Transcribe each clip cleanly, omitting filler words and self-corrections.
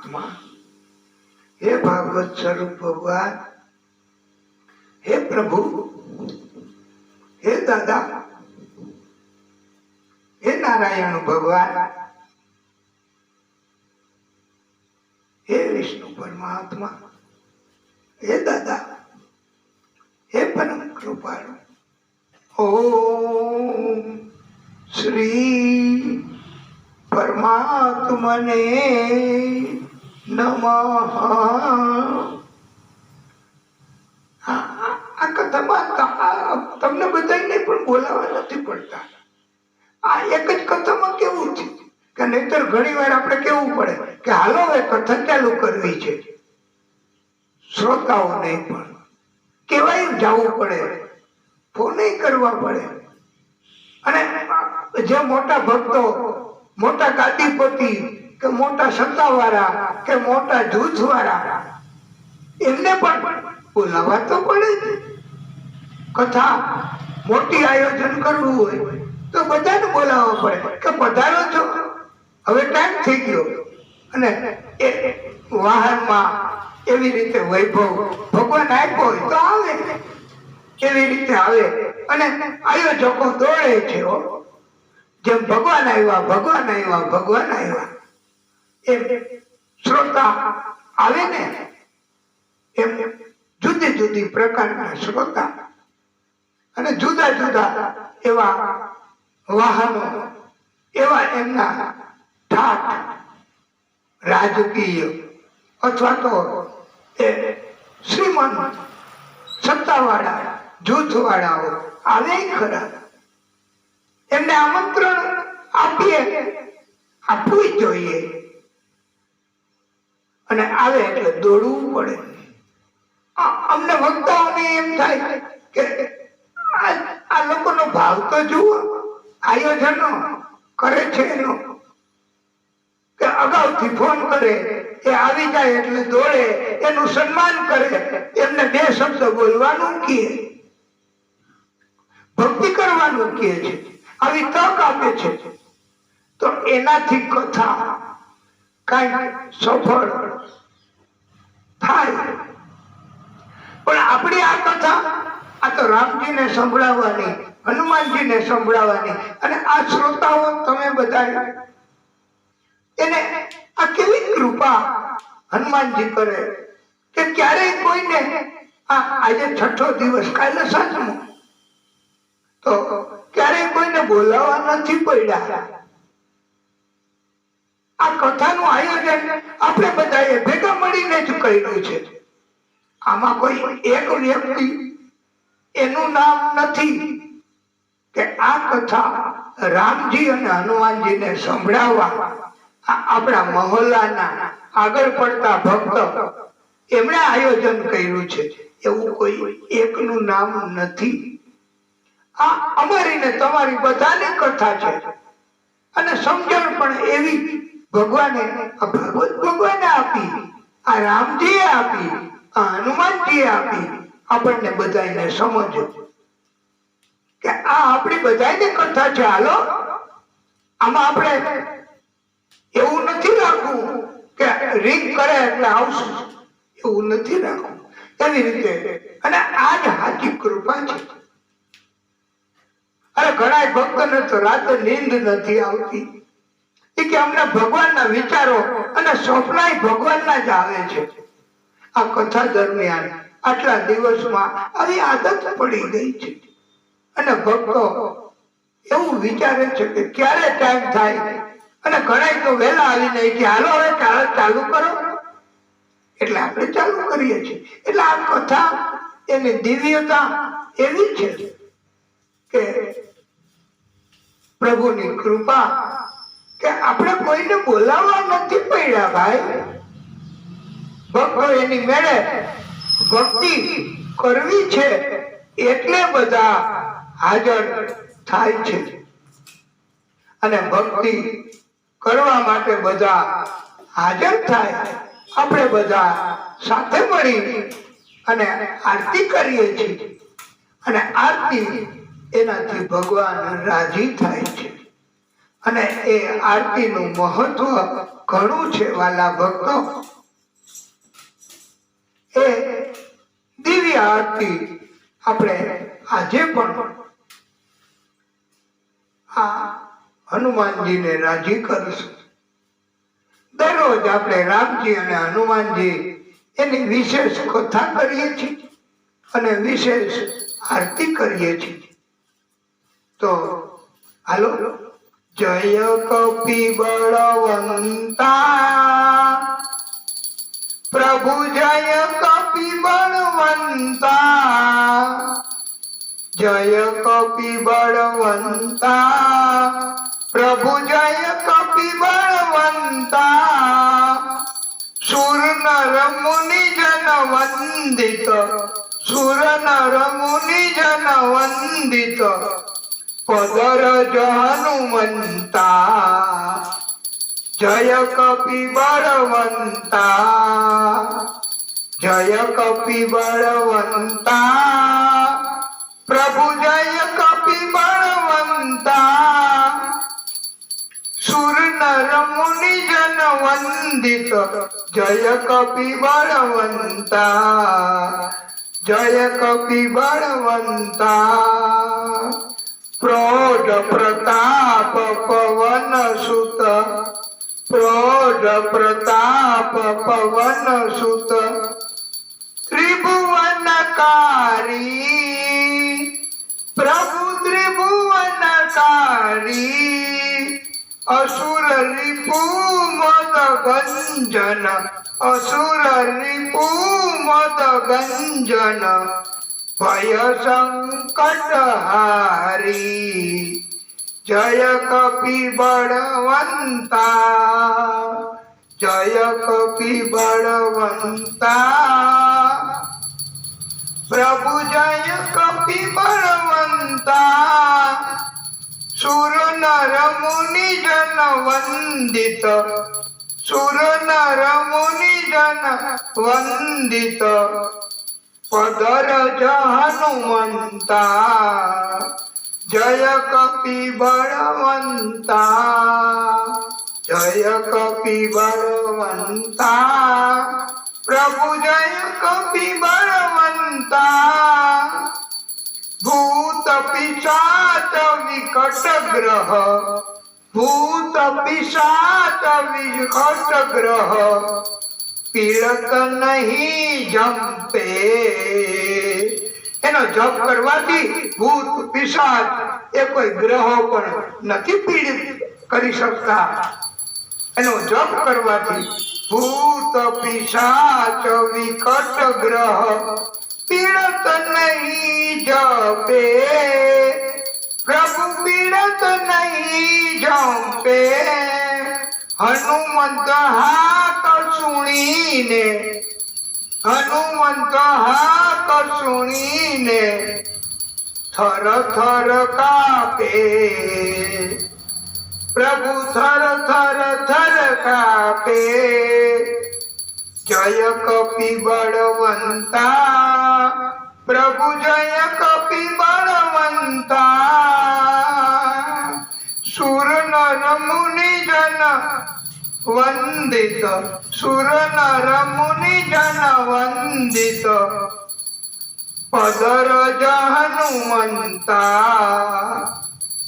પરમાત્મા, હે ભાગવત સ્વરૂપ ભગવાન, હે પ્રભુ, હે દાદા, હે નારાયણ ભગવાન, હે વિષ્ણુ પરમાત્મા, હે દાદા, હે પરમ કૃપાળુ. ઓમ શ્રી પરમાત્મને નમઃ. આ કથામાં તમને બધાને પણ બોલાવા નથી પડતા. આ એક જ કથામાં કેવું છે કે નહીતર ઘણી વાર આપણે કેવું પડે કે હાલો હવે કથા ચાલુ કરવી છે, શ્રોતાઓને પણ કેવાય જવું પડે, ફોને કરવા પડે. અને જે મોટા ભક્તો, મોટા ગાદીપતિ કે મોટા સત્તાવાળા કે મોટા જૂથવાળા, એમને પણ બોલાવા તો પડે જ. કથા મોટી આયોજન કરવું હોય તો બધાને બોલાવવા પડે કે પધારો છો, હવે ટાઈમ થઈ ગયો. અને એ વાહનમાં એવી રીતે વૈભવ ભગવાન આપ્યો હોય તો આવે, એવી રીતે આવે. અને આયોજકો દોડે છે, જેમ ભગવાન આવ્યા, ભગવાન આવ્યા, ભગવાન આવ્યા, એમ શ્રોતા આવે ને, એમ જુદી જુદી પ્રકારના શ્રોતા અને જુદા જુદા એવા વાહનો, એવા એમના ઠાઠ રાજકીય અથવા તો એ શ્રીમંત સત્તાવાળા જૂથવાળાઓ આવે ખરા. એમને આમંત્રણ આપીએ, આપવું જોઈએ. અને આવે એટલે દોડવું પડે. અમને વક્તાઓને એમ થાય કે આ લોકોનો ભાવ તો જુઓ, આયોજનો કરે છે એનો, કે અગાઉથી ફોન કરે, એ આવી જાય એટલે દોડે, એનું સન્માન કરે, એમને બે શબ્દ બોલવાનું કહે, ભક્તિ કરવાનું કહે છે, આવી તક આપે છે. તો એનાથી કથા કઈ સફળ થાય. પણ આપણી આ કથા આ તો રામજીને સંભળાવવાની, હનુમાનજીને સંભળાવવાની, અને આ શ્રોતાઓ તમે બધા એને આ કેવી કૃપા હનુમાનજી કરે કે ક્યારેય કોઈને આજે છઠ્ઠો દિવસ, કાલે સાતમો, તો ક્યારેય કોઈને બોલાવવા નથી પડ્યા. આ કથાનું આયોજન આપણે બધાએ ભેગા મળીને જ કર્યું છે. આમાં કોઈ એક વ્યક્તિ એનું નામ નથી કે આ કથા રામજી અને હનુમાનજીને સંભળાવવા આપણા મહોલ્લાના આગળ પડતા ભક્ત એમણે આયોજન કર્યું છે, એવું કોઈ એકનું નામ નથી. આ અમારી ને તમારી બધાની કથા છે. અને સમજણ પણ એવી ભગવાને, ભાગવત ભગવાને આપી, આ રામજીએ આપી, આ હનુમાનજીએ આપી. આપણને બધાને સમજો કે આ આપણી બધાની કથા છે. હાલો, આમાં આપણે એવું નથી રાખવું કે રીત કરે એટલે આવશું, એવું નથી રાખવું. એવી રીતે, અને આ જ સાચી કૃપા છે. અરે ઘણા ભક્તોને તો રાતે નીંદ નથી આવતી, એ કે અમને ભગવાનના વિચારો અને સ્વપ્ન ભગવાનના જ આવે છે. આ કથા દરમિયાન આટલા દિવસમાં આવી આદત પડી ગઈ છે. અને ભક્તો એવું વિચારે છે કે ક્યારે ટાઈમ થાય. અને ઘણા તો વહેલા આવીને કે હાલો હવે ચાલુ કરો, એટલે આપણે ચાલુ કરીએ છીએ. એટલે આ કથા એની દિવ્યતા એવી છે કે પ્રભુની કૃપા કે આપણે કોઈને બોલાવવા નથી પડ્યા ભાઈ. ભક્તો એની મેળે ભક્તિ કરવી છે એટલે બધા હાજર થાય છે. અને ભક્તિ કરવા માટે બધા હાજર થાય. આપણે બધા સાથે મળી અને આરતી કરીએ છીએ. અને આરતી એનાથી ભગવાન રાજી થાય છે. અને એ આરતીનું મહત્વ ઘણું છે વાલા ભક્તો. એ દિવ્ય આરતી આપણે આજે પણ આ હનુમાનજીને રાજી કરશું. દરરોજ આપણે રામજી અને હનુમાનજી એની વિશેષ કથા કરીએ છીએ અને વિશેષ આરતી કરીએ છીએ. તો હાલો, જય કપી બળવંતા પ્રભુ, જય કપી બળવંતા, જય કપી બળવંતા પ્રભુ, જય કપી બળવંતા. સુર નર મુનિ જન વંદિત, સુર નર મુનિ જન વંદિત પદરજ હનુમંતા. જય કપી બળવંતા, જય કપી બળવંતા પ્રભુ, જય કપી બળવંતા. સુર નર મુનિ જન વંદિત, જય કપી બળવંતા, જય કપી બળવંતા. પ્રૌઢ પ્રતાપ પવન સુત, પ્રૌઢ પ્રતાપ પવન સુત ત્રિભુવનકારી પ્રભુ, ત્રિભુવનકારી. અસુર રિપુ મદ ગંજન, અસુર રિપુ મદ ગંજન ભય સંકટ હારી. જય કપી બળવંતા, જય કપી બળવંતા પ્રભુ, જય કપી બળવંતા. સુર નર મુનિ જન વંદિત, સુર નર મુનિ જન વંદિત પદરજ હનુમંતા. જય કપી બળવંતા, જય કપી બળવંતા પ્રભુ, જય કપી બળવંતા. ભૂત પિશાચ વિકટ ગ્રહ, ભૂત પિશાચ વિકટ ગ્રહ પીડત નહીં જંપે. એનો જપ કરવાથી ભૂત પિશાચ એ કોઈ ગ્રહો પણ નથી પીડિત કરી શકતા. એનો જપ કરવાથી ભૂત પિશાચ વિકટ ગ્રહ પીડત નહીં જપે. પ્રભુ, પીડત નહીં જપે. હનુમંત હાક સુણીને, હનુમંત હાક સુણીને થર થર કાપે. પ્રભુ, થર થર થર કાપે. જય કપી બળવંતા પ્રભુ, જય કપી બળવંતા. સુર નર મુનિ જન વંદિત, સુર નર મુનિ જન વંદિત પદરજ હનુમંતા.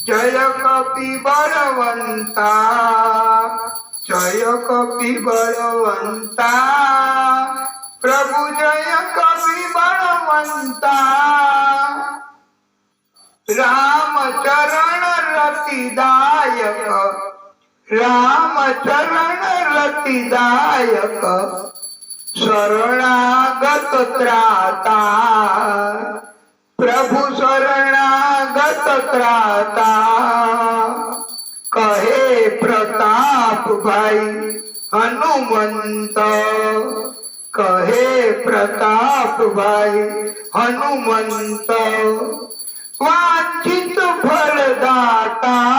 જય કપી બળવંતા, જય કપી બળવંતા પ્રભુ, જય કપી બળવંતા. રામ ચરણ રતિદાયક, રામ ચરણ રતિદાયક શરણાગત ત્રાતા. પ્રભુ, શરણાગત ત્રાતા. કહે પ્રતાપ ભાઈ હનુમંત, કહે પ્રતાપ ભાઈ હનુમંત. વાંછિત ફળદાતા,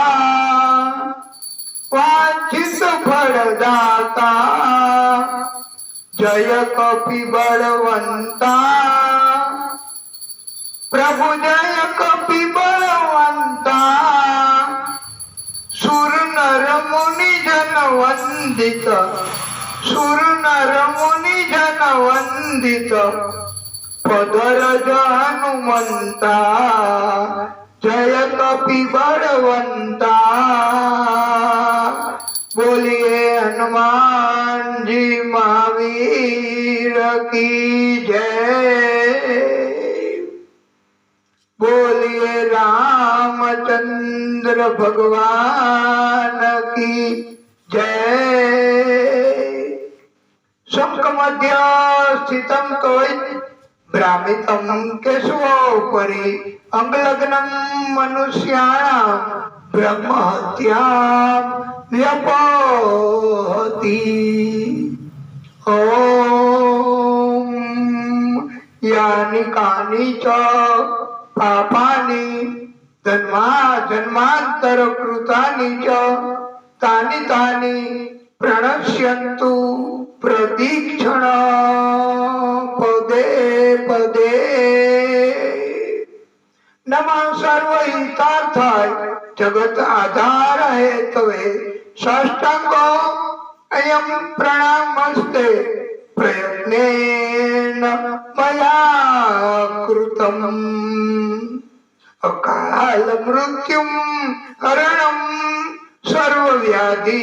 વાંછિત ફળદાતા જય કપી બળવંતા. પ્રભુ, જય કપી બળવંતા. સુર નર મુનિ જન वंदित सुर नर मुनि जन वंदित पदरज हनुमंता जय कपि बलवंता बोलिए हनुमान जी महावीर की जय बोलिए रामचंद्र भगवान की जय शंख मध्य स्थितं तोय भ्रामितं केशवोपरि अंगलग्नं मनुष्याणां ब्रह्महत्यां व्यपोहति ओम यानि कानि च पापानि जन्मांतर कृतानि च तानि तानि प्रणश्यन्तु प्रदीक्षण पदे पदे नमः सर्वहितार्थाय जगत आधार हेतवे साष्टांगो अयं प्रणामस्ते प्रयत्नेन मया कृतम् अकाल मृत्युं हरणं सर्वव्याधि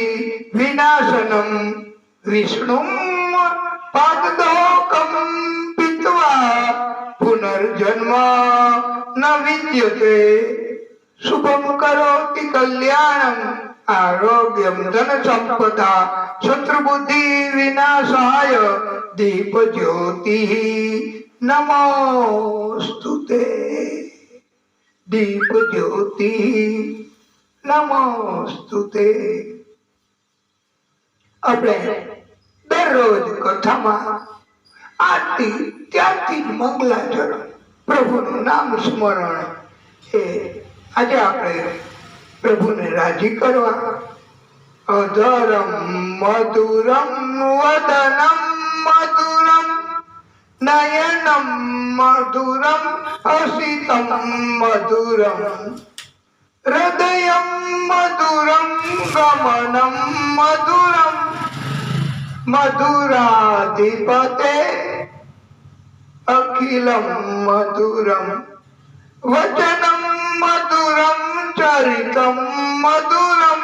विनाशनं विष्णुं पादतोकं पीत्वा पुनर्जन्म न विद्यते शुभं करोति कल्याणं आरोग्यं धन संपदा शत्रुबुद्धि विनाशाय दीप ज्योति नमोस्तुते दीप ज्योति नमोस्तुते આપણે દરરોજ કથામાં આરતી ત્યારથી જ મંગલાચરણ પ્રભુનું નામ સ્મરણ એ આજે આપણે પ્રભુને રાજી કરવા અધરમ મધુરમ વદનમ મધુરમ નયનમ મધુરમ હસિતમ મધુરમ હૃદયમ મધુરમ ગમનમ મધુરમ મધુરાધિપતે અખિલમ મધુરમ વચનમ મધુરમ ચરિતમ મધુરમ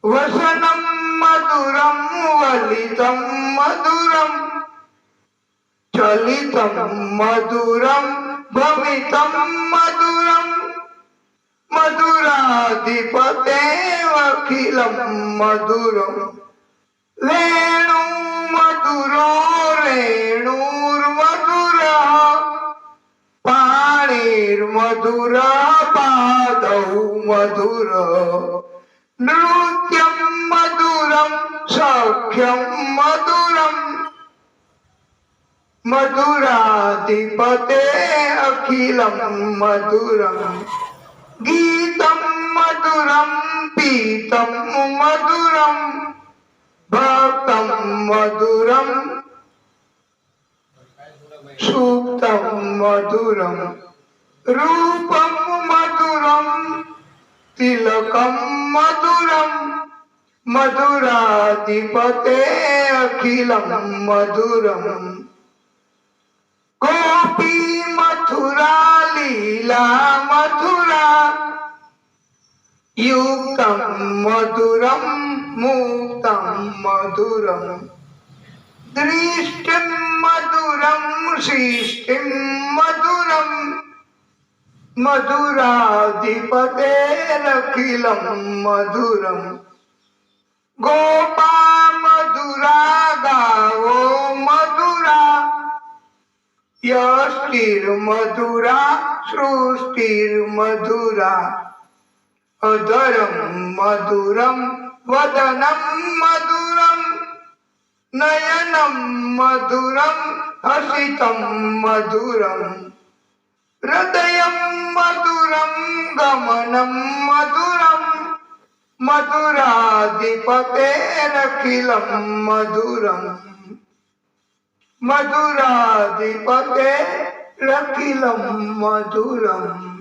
વસનમ મધુરમ વલિતમ મધુરમ ચલિતમ મધુરમ ભવિતમ મધુરમ મધુરાધિપતે અખિલમ મધુરમ વેણુ મધુરો રેણુર્મધુર પાણીર્મધુર પાદૌ મધુર નૃત્યમ મધુરમ સખ્યમ મધુરમ મધુરાધિપતે અખિલમ મધુરમ ગીતમ મધુરમ પીતમ મધુરમ ભક્તમ મધુરમ સુક્તમ મધુરમ રૂપમ મધુરમ તિલકમ મધુરમ મધુરાધિપતે અખિલમ મધુરમ ગોપી મથુરા લીલા મથુરા યુક્તમ મધુરમ મુક્તમ મધુરમ દૃષ્ટિમ મધુરમ શિષ્ટિમ મધુરમ મધુરાધિપતે અખિલમ મધુરમ ગોપા મધુરા ગાવો મધુરા યષ્ટિર્મધુરા સૃષ્ટિર્મધુરા અધરમ મધુરમ વદનમ મધુરમ નયનમ મધુરમ હસિતમ મધુરમ હૃદયમ મધુરમ ગમનમ મધુરમ મધુરાધિપતે અખિલમ મધુરમ મધુરાધિપતે અખિલમ મધુરમ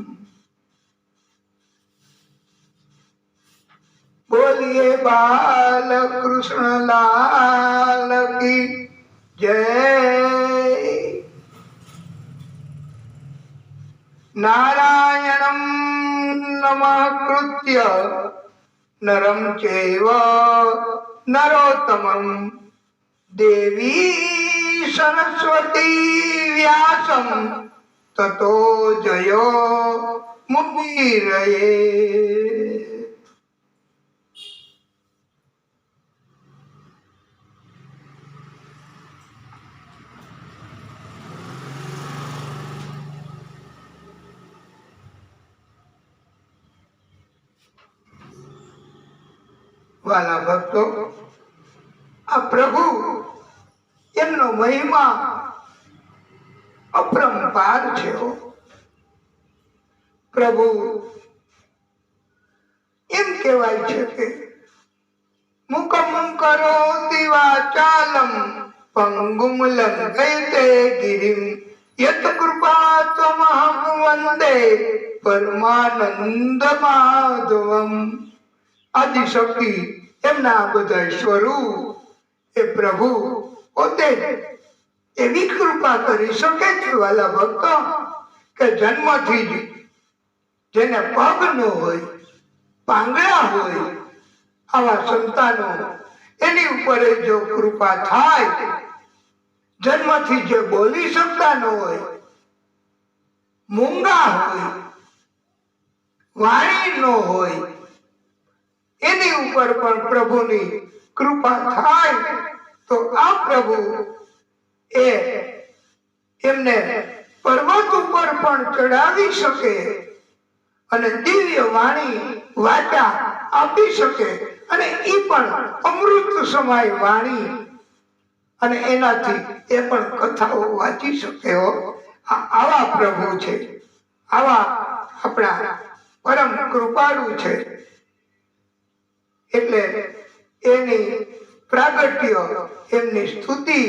बोलिए बाल कृष्ण लाल की जय। नारायणं नमस्कृत्य नरं चैव नरोत्तमं देवी सरस्वती व्यासं ततो जयो मुदीरये। वाला भक्तो, आ प्रभु एमनो महिमा अपरंपार छे। प्रभु एम कहेवाय छे के मुकम करोति वाचालम पंगुम लंघयते गिरिम यत कृपा त्वमहं वंदे परमानंद माधवम। आदिशक्ति एमना बधा स्वरूप ए प्रभु पोते एवी कृपा करी सके छे वाला भक्तो के जन्मथी ज जेने पग न होय પાંગળા હોય આવા સંતાનો એની ઉપર જો કૃપા થાય, જન્મથી જે બોલી શકતા ન હોય, મૂંગા હોય, વાણી ન હોય, એની ઉપર પણ પ્રભુની કૃપા થાય તો આ પ્રભુ એ એમને પર્વત ઉપર પણ ચડાવી શકે અને દિવ્ય વાણી વાચા આપી શકે અને ઈ પણ અમૃત સમાય વાણી અને એનાથી એ પણ કથાઓ વાંચી શકે હો। આવા પ્રભુ છે, આવા આપણા પરમ કૃપાળુ છે, એટલે એની પ્રાગટ્ય એમની સ્તુતિ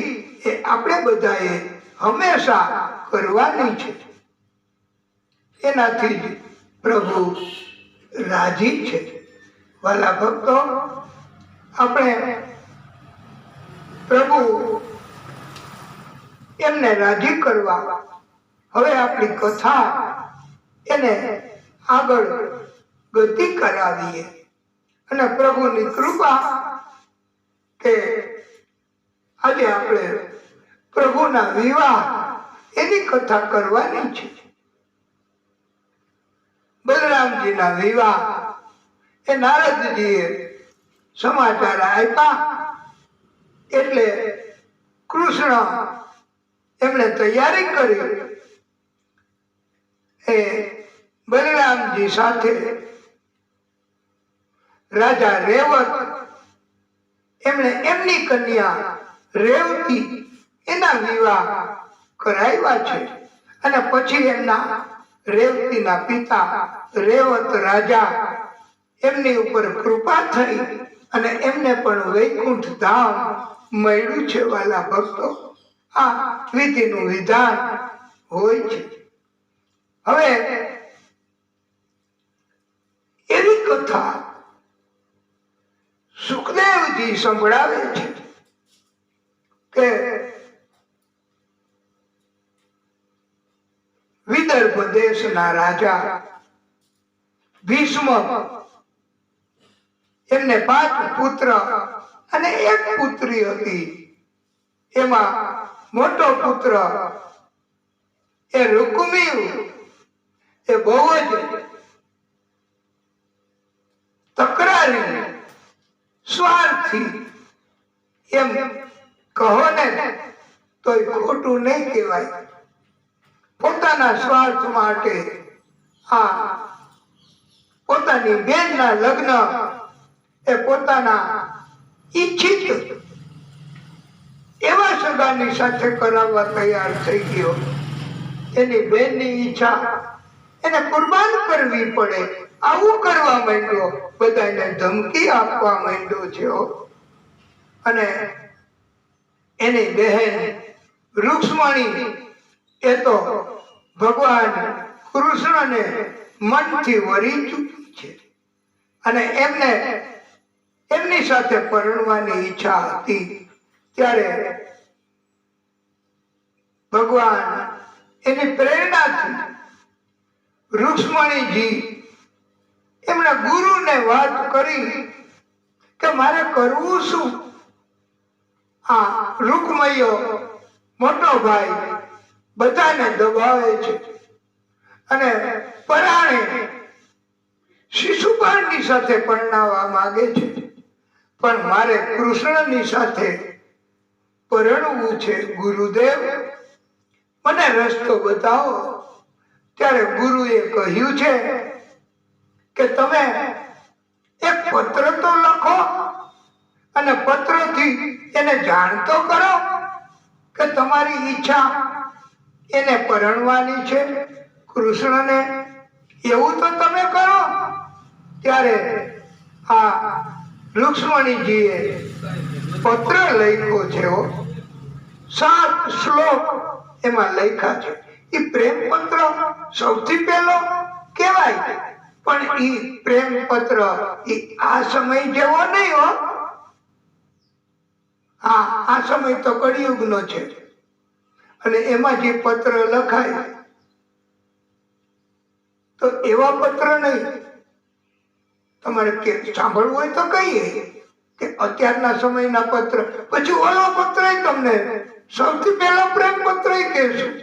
એ આપણે બધાએ હંમેશા કરવાની છે। એનાથી प्रभु राजी छे। वाला भक्तो, अपने प्रभु एमने राजी करवा हवे आपणी कथा एने आगळ गति करावीए अने प्रभुनी कृपा के आजे आपणे प्रभुना विवाह एनी कथा करवानी छे। बलराम जी ना विवाह ए नारद जी समाचार आप्या एटले कृष्ण एमणे तैयारी करी ए बलराम जी साथे राजा रेवत एमणे एमनी कन्या रेवती एना विवाह कराव्या छे अने पछी एमना रेवती ना पिता रेवत राजा एमनी ऊपर कृपा थई अने एमने पण वैकुंठ धाम मळ्युं छे। वाला भक्तो, आ विधिनुं विधान होय छे। हवे एवी कथा सुखदेव जी संभळावे छे के विदर्भ देश ना राजा भीष्म एमने 5 पुत्र अने 1 पुत्री हती। एमा मोटो पुत्र ए रुक्मी ए बहुज तकरारी स्वार्थी एम कहो ने तो खोटू नहीं कहेवाय। પોતાના સ્વાર્થ માટે આ પોતાની બેનના લગ્ન એ પોતાના ઈચ્છિત એવા સગાની સાથે કરાવવા તૈયાર થઈ ગયો। એની બેનની ઈચ્છા એને કુરબાન કરવી પડે આવું કરવા માંડ્યો, બધાને ધમકી આપવા માંડ્યો છે। અને એની બહેન રૂક્ષ્મણી એ તો ભગવાન કૃષ્ણને મનથી વરી ચૂકી છે અને એમને એમની સાથે પરણવાની ઈચ્છા હતી ત્યારે ભગવાન એની પ્રેરણાથી રુક્ષ્મણીજી એમના ગુરુને વાત કરી કે મારે કરવું શું? આ રૂકમૈયો મોટો ભાઈ બધાને દબાવે છે અને પરાણે શિશુપાળની સાથે પરણાવવા માંગે છે, પણ મારે કૃષ્ણની સાથે પરણવું છે. ગુરુદેવ મને રસ્તો બતાવો. ત્યારે ગુરુએ કહ્યું છે કે તમે એક પત્ર તો લખો અને પત્રથી એને જાણતો કરો કે તમારી ઈચ્છા એને પરણવાની છે કૃષ્ણને. એવું તો તમે કરો. ત્યારે આ રુક્ષ્મણીજીએ પત્ર લખ્યો છે. 7 શ્લોક એમાં લખ્યા છે. એ પ્રેમ પત્ર સૌથી પહેલો કહેવાય, પણ એ પ્રેમ પત્ર આ સમય જેવો નહીં હો. આ સમય તો કળિયુગનો છે અને એમાં જે પત્ર લખાય તો એવા પત્ર નહીં. તમારે સાંભળવું હોય તો કહીએ કે અત્યારના સમયના પત્ર, પછી ઓલો પત્ર તમને સૌથી પહેલો પ્રેમ પત્ર કહેશું.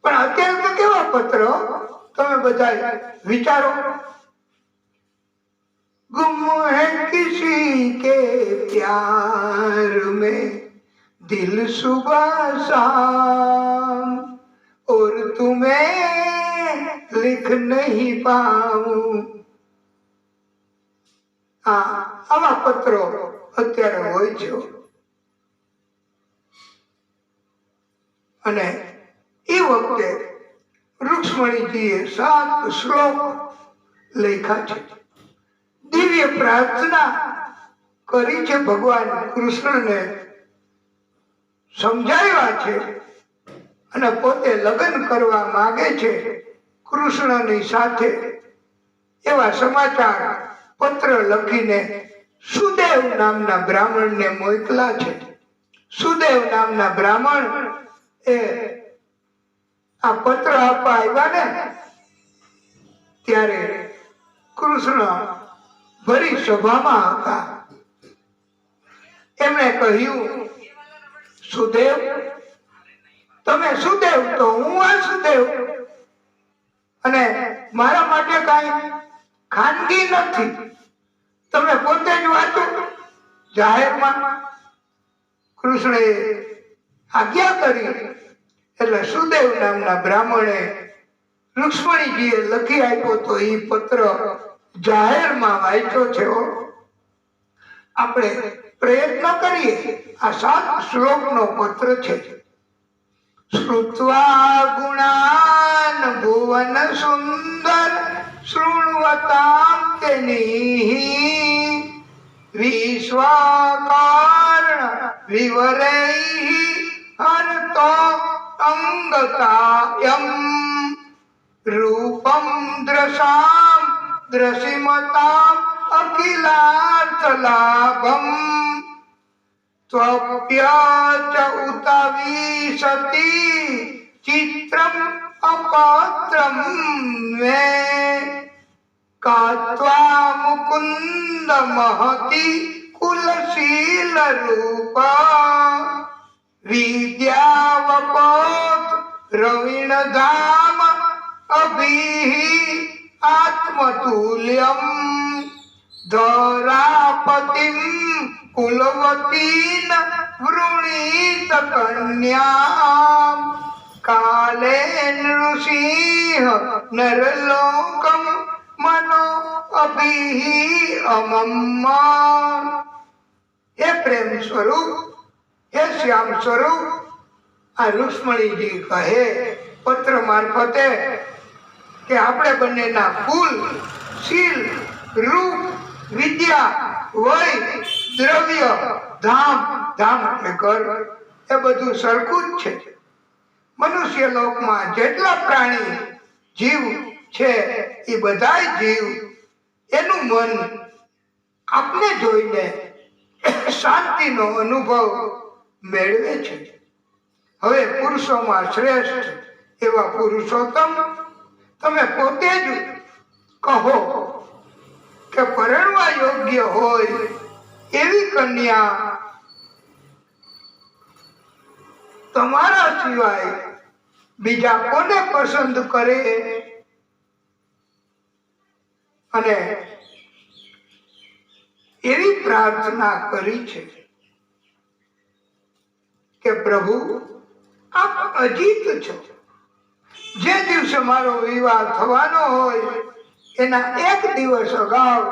પણ અત્યારે તો કેવા પત્ર તમે બધા વિચારો. ગુમ હૈ કિસી કે પ્યાર में दिल सुबह शाम और तुम्हें लिख नहीं पाऊं. આવા પત્રો અત્યારે હોય છે. અને એ વખતે રુક્ષ્મણીજીએ 7 શ્લોક લખ્યા છે. દિવ્ય પ્રાર્થના કરી છે. ભગવાન કૃષ્ણને સમજાવ્યા છે અને પોતે લગ્ન કરવા માંગે છે કૃષ્ણની સાથે. એવા સમાચાર પત્ર લખીને સુદેવ નામના બ્રાહ્મણને મોકલા છે. સુદેવ નામના બ્રાહ્મણ એ આ પત્ર આપવા આવ્યા ને ત્યારે કૃષ્ણ ભરી સભામાં હતા. એમણે કહ્યું, સુદેવ, તમે સુદેવ તો હું વાસુદેવ, અને મારા માટે કઈ ખાનગી નથી. તમે પોતે જ વાંચો જાહેરમાં. કૃષ્ણએ આજ્ઞા કરી એટલે સુદેવ નામના બ્રાહ્મણે રુક્ષ્મણીજીએ લખી આપ્યો તો એ પત્ર જાહેરમાં વાંચ્યો છે. આપણે પ્રયત્ન કરીએ. આ 7 શ્લોકનો પત્ર છે. શ્રુત્વા ગુણાન ભુવન સુંદર શૃણવતામ તેની વિશ્વાકાર્ણ વિવરૈ હરતો અંગતાયમ રૂપમ દ્રશામ દ્રશિમતામ અખિલાર્થ લાભમ ત્વપ્ય ચ ઉતવિશતિ ચિત્રમ અપત્રમ મે કાત્વા મુકુંદ મહતિ કુલશીલ રૂપા વિદ્યાવપોત રવિણ ધામ અભિ આત્મતુલ્યમ ધરાપતિમ કુલવતીન વૃણીત કન્યામ કાલેન ઋષિઃ નરલોકમ મનો અભિ અમમ્મા. હે પ્રેમ સ્વરૂપ, હે શ્યામ સ્વરૂપ, આ રુક્ષ્મણીજી કહે પત્ર મારફતે કે આપણે બંનેના કુલ, શીલ, રૂપ, વિદ્યા, વય, દ્રવ્ય, ધામ, ધામ એટલે ઘર, એ બધું સરખું જ છે. મનુષ્ય લોકમાં જેટલા પ્રાણી જીવ છે એ બધા જીવ એનું મન આપને જોઈને શાંતિનો અનુભવ મેળવે છે. હવે પુરુષોમાં શ્રેષ્ઠ એવા પુરુષોત્તમ તમે પોતે જ કહો કે પરણવા યોગ્ય હોય એવી કન્યા તમારા સિવાય બીજા કોને પસંદ કરે? અને એવી પ્રાર્થના કરી છે કે પ્રભુ આપ અજીત છો. જે દિવસે મારો વિવાહ થવાનો હોય એના એક દિવસ અગાઉ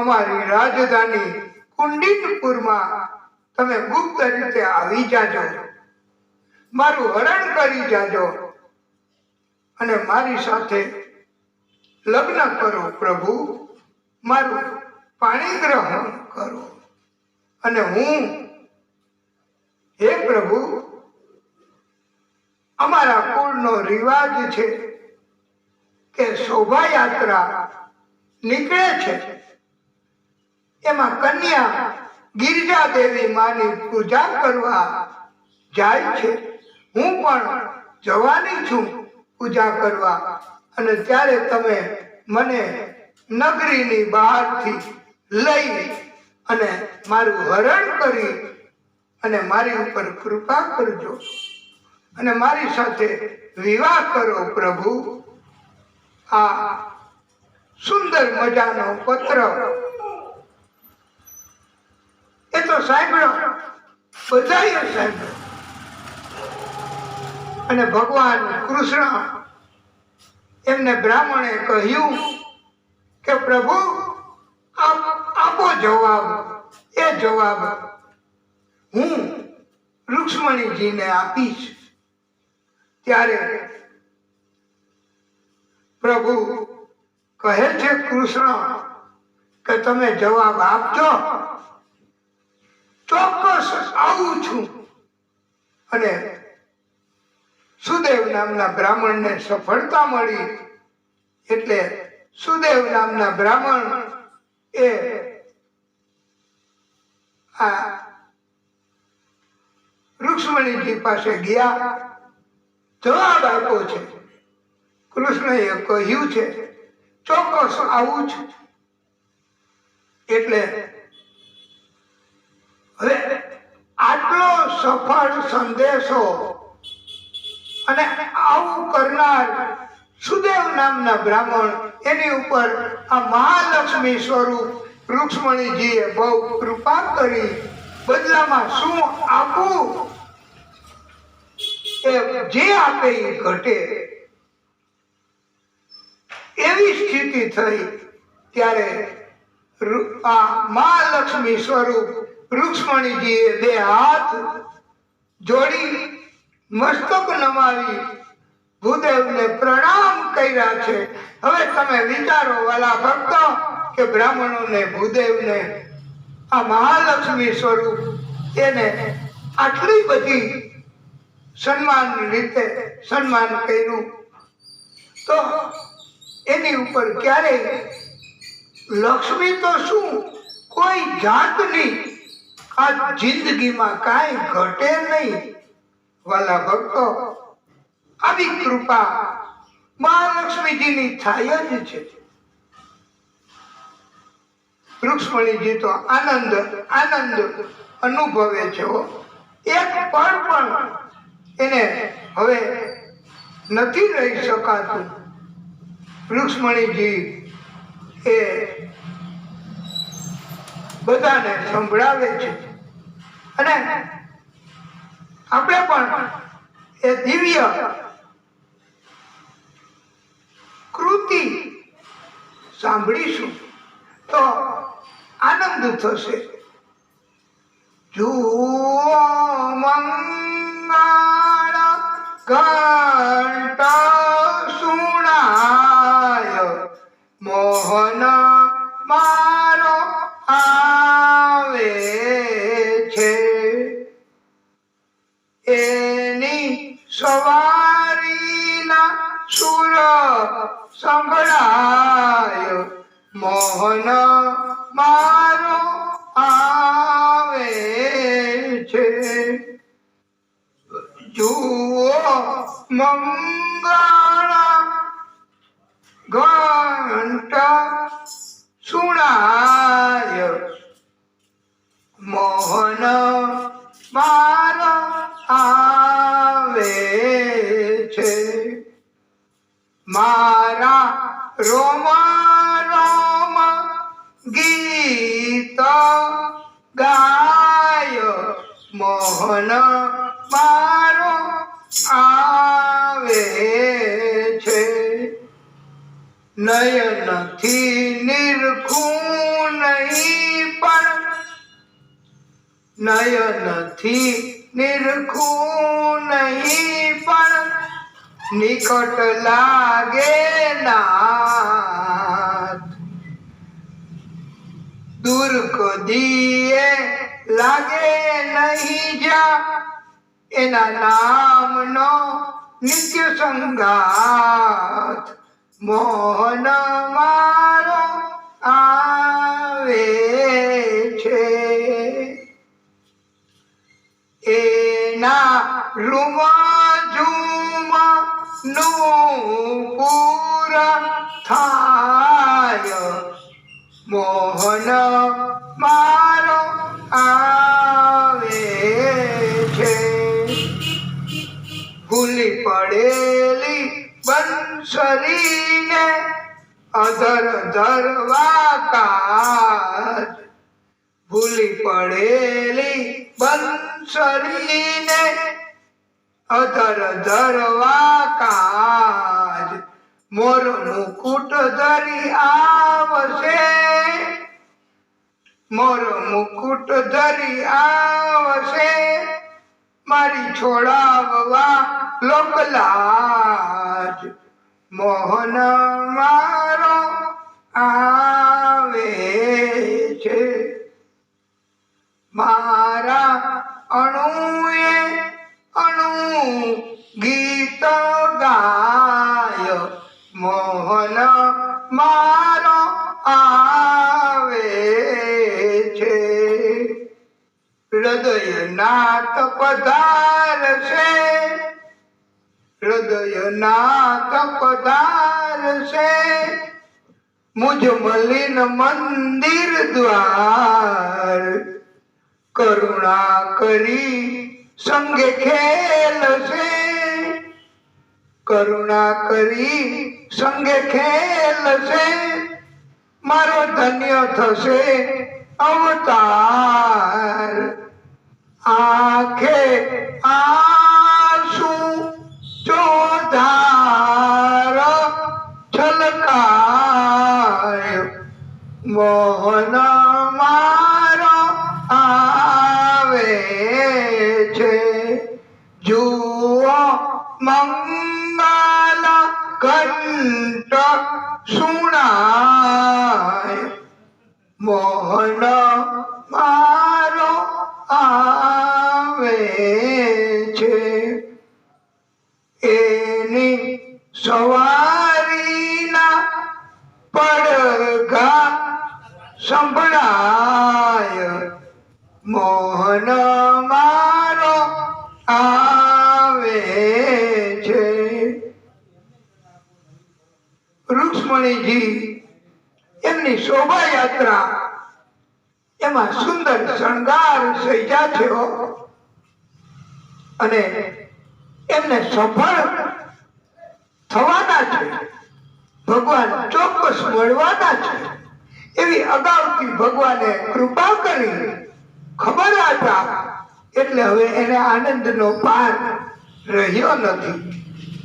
અમારી રાજધાની કુંડિનપુરમાં તમે ગુપ્ત રીતે આવી જાજો, મારું હરણ કરી જાજો અને મારી સાથે લગ્ન કરો. પ્રભુ મારું પાણી ગ્રહણ કરો. અને હું, હે પ્રભુ, અમારા કુળનો રિવાજ છે કે શોભાયાત્રા નીકળે છે, એમાં કન્યા ગિરજા દેવી માની પૂજા કરવા જાય છે. હું પણ જવાની છું પૂજા કરવા. અને ત્યારે તમે મને નગરીની બહારથી લઈ અને મારું હરણ કરી અને મારી ઉપર કૃપા કરજો અને મારી સાથે વિવાહ કરો. પ્રભુ આ સુંદર મજાનો પત્ર એ તો સાંભળો, બધાએ સાંભળ્યો. અને ભગવાન કૃષ્ણ એમને બ્રાહ્મણે કહ્યું કે પ્રભુ આપો જવાબ. એ જવાબ હું રુક્ષ્મણીજીને આપીશ. ત્યારે પ્રભુ કહે છે કૃષ્ણ કે તમે જવાબ આપજો, ચોક્કસ આવું છું. અને સુદેવ નામના બ્રાહ્મણને સફળતા મળી. એટલે સુદેવ નામના બ્રાહ્મણ એ આ રુક્ષ્મણીજી પાસે ગયા, જવાબ આપ્યો છે. કૃષ્ણએ કહ્યું છે ચોક્કસ આવું છું. એટલે હવે આટલો સફળ સંદેશો અને આવું કરનાર સુદેવ નામના બ્રાહ્મણ, એની ઉપર આ મહાલક્ષ્મી સ્વરૂપ રુક્ષ્મણીજીએ બહુ કૃપા કરી. બદલામાં શું આપવું? એ જે આપે એ ઘટે એવી સ્થિતિ થઈ. ત્યારે આ મહાલક્ષ્મી સ્વરૂપ રુક્ષ્મણીજીએ બે હાથ જોડી મસ્તક નમાવી ભૂદેવને પ્રણામ કર્યા છે. હવે તમે વિચારો વાલા ભક્તો કે બ્રાહ્મણોને ભૂદેવને આ મહાલક્ષ્મી સ્વરૂપ એને આટલી બધી સન્માન રીતે સન્માન કર્યું, તો એની ઉપર ક્યારેય લક્ષ્મી તો શું કોઈ જાતની આ જિંદગીમાં કાંઈ ઘટે નહીં. વાલા ભક્તો, આવી કૃપા મહાલક્ષ્મીજીની થાય જ છે. રુક્ષ્મણીજી તો આનંદ અનુભવે છે. એક પળ પણ એને હવે નથી રહી શકાતું. રુક્ષ્મણીજી એ બધાને સંભળાવે છે. અને આપણે પણ એ દિવ્ય કૃતિ સાંભળીશું તો આનંદ થશે. જુઓ મંગળ ઘંટ સુણાય, મોહન મારો આવે છે. એની સવારીના સુર સંભળાય, મોહન મારો મંગળ ઘંટ સુણાય મોહન મારો આવે છે મારા રોમ રોમ ગીત ગાય મોહન મારો આવે છે નયનથી નિરખું નહીં પણ નયનથી નિરખું નહીં પણ નિકટ લાગે નાથ દૂર કદીએ લાગે નહીં જા એના નામનો નિત્ય સંગાત મોહન મારો આવે છે એના રૂમ ઝૂમ નું પૂરા થાય મોહન મારો આવે છે ભૂલી પડેલી બંસરીને અધર ધરવા કાજ ભૂલી પડેલી બંસરીને અધર ધરવા કાજ મોર મુકુટ ધરી આવશે મોર મુકુટ ધરી આવશે મારી છોડાવવા લોકલાજ મોહન મારો આવે છે મારા અણુએ અણુ ગીત ગાય મોહન મારો આવે છે હૃદયનાથ પધારશે હૃદયનાથ પધારશે મુજ મલિન મંદિર દ્વાર કરુણા કરી સંગે ખેલશે કરુણા કરી સંગે ખેલશે મારો ધન્ય થશે અવતાર આંખે આંસુ ચોધાર છલકાય મોહન મારો આવે છે જુઓ મંગલ ઘંટ સુણાય મોહન મારો આવે છે એની સવારીના પડઘા સંભળાય મોહન મારો આવે છે રુક્ષ્મણીજી એમની શોભાયાત્રા એમાં સુંદર શણગાર સજ્જા થયો અને એમને સફળ થવાના છે ભગવાન ચોક્કસ મળવાના છે એવી અગાઉથી ભગવાને કૃપા કરી ખબર હતા એટલે હવે એને આનંદનો પાર રહ્યો નથી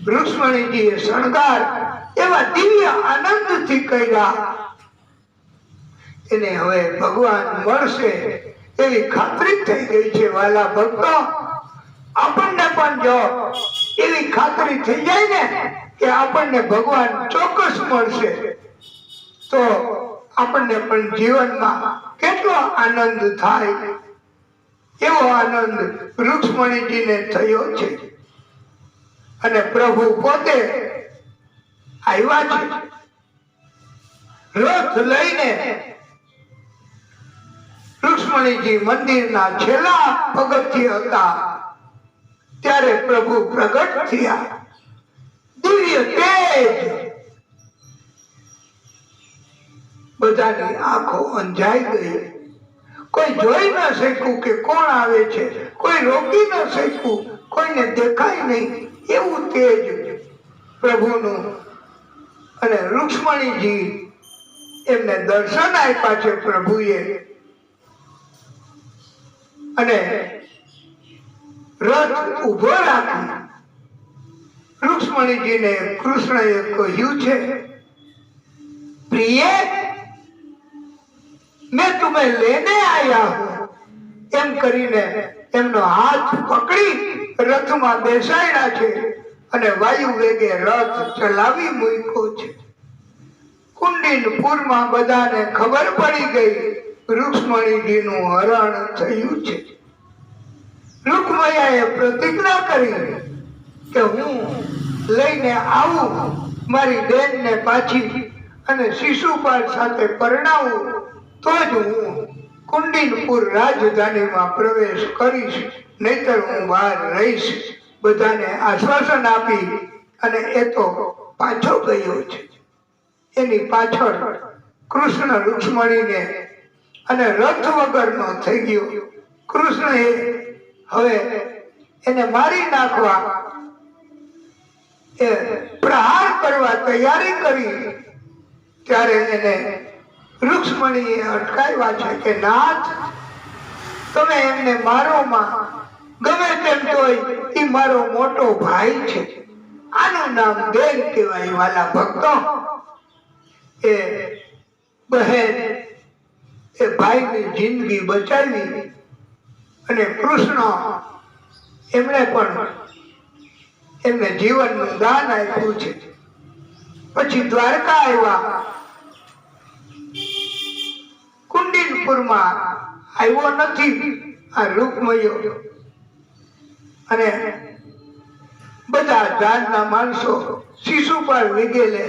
રુક્ષ્મણીજીએ શણગાર એવા દિવ્ય આનંદથી કર્યા એને હવે ભગવાન મળશે એવી ખાતરી થઈ ગઈ છે વાલા ભક્તો આપણને પણ જો એવી ખાતરી થઈ જાય ને કે આપણને ભગવાન ચોક્કસ મળશે તો આપણને પણ જીવનમાં કેટલો આનંદ થાય એવો આનંદ રુક્ષ્મણીજીને થયો છે અને પ્રભુ પોતે આવ્યા છે રથ લઈને રુક્ષ્મણીજી મંદિરના છેલ્લા પગથિયે હતા ત્યારે પ્રભુ પ્રગટ થયા દિવ્ય તેજ બધાની આંખો અંજાઈ ગઈ. કોઈ જોઈ ન શક્યું કે કોણ આવે છે, કોઈ રોકી ન શક્યું, કોઈને દેખાય નહીં એવું તેજ પ્રભુનું. અને રુક્ષ્મણીજી એમને દર્શન આપ્યા છે પ્રભુએ. અને રથ ઉભો રાખી રુક્ષ્મણીજીને કૃષ્ણએ કહ્યું છે, પ્રિય मैं तुम्हें लेने आया हूं એમ કરીને એમનો હાથ પકડી રથમાં બેસાડ્યા છે અને વાયુ વેગે રથ ચલાવી મૂક્યો છે. કુંડિનપુરમાં બધાને ખબર પડી ગઈ રુક્ષ્મણીજીનું હરણ થયું છે. રુક્મયાએ પ્રતિજ્ઞા કરી કે હું લઈને આવું મારી બેનને પાછી અને શિશુપાલ સાથે પરણાવું તો જ હું કુંડિનપુર રાજધાનીમાં પ્રવેશ કરીશ, નહીતર હું બહાર રહીશ. બધાને આશ્વાસન આપી અને એ તો પાછો ગયો છે. એની પાછળ કૃષ્ણ રુક્ષ્મણીને અને રથ વગરનો થઈ ગયો. કૃષ્ણએ હવે એને મારી નાખવા એ પ્રહાર કરવા તૈયારી કરી. ત્યારે એને રુક્ષ્મણીએ અટકાવ્યા છે કે નાથ, તમે એમને મારોમાં ગમે તેમ તોય એ મારો મોટો ભાઈ છે. આનું નામ બેન કહેવાય. વાલા ભક્તો, એ બહેન એ ભાઈની જિંદગી બચાવી અને કૃષ્ણ એમણે પણ એમને જીવનનું દાન આપ્યું છે. પછી દ્વારકા આવ્યા. કુંડિનપુરમાં આવ્યો નથી આ રુક્મયો. અને બધા જાતના માણસો શિશુપાલ વિગેલે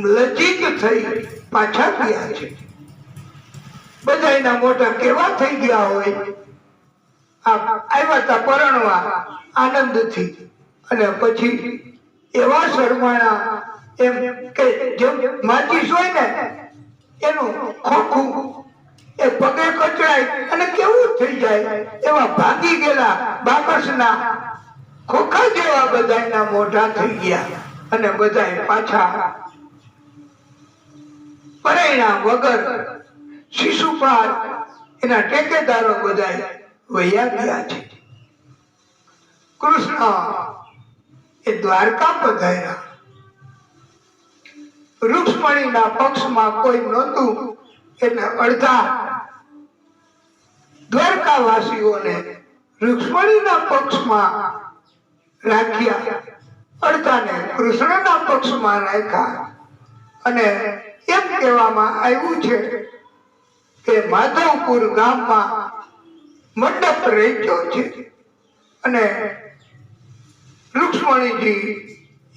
લજ્જિત થઈ પાછા ગયા છે. બધા એના મોટા કેવા થઈ ગયા હોય. આવ્યા હતા પરણવા આનંદથી અને પછી એવા શરમાણા એમ કે જેમ માચીસ હોય ને એનું ખોખું એ પગે કચડાય અને કેવું થઈ જાય એવા ભાગી ગયેલા બાકસના ખોખા જેવા બધાના મોઢા થઈ ગયા. અને બધા પાછા પરણ્યા વગર શિશુપાલ એના ટેકેદારો બધા વયા ગયા છે. કૃષ્ણ એ દ્વારકા પધાર્યા. રુક્ષ્મણીના પક્ષમાં કોઈ નહોતું એટલે અડધા દ્વારકાવાસીઓને રુક્ષ્મણીના પક્ષમાં રાખ્યા, અડધાને કૃષ્ણના પક્ષમાં રાખ્યા. અને એમ કહેવામાં આવ્યું છે કે માધવપુર ગામમાં મંડપ રચ્યો છે અને રુક્ષ્મણીજી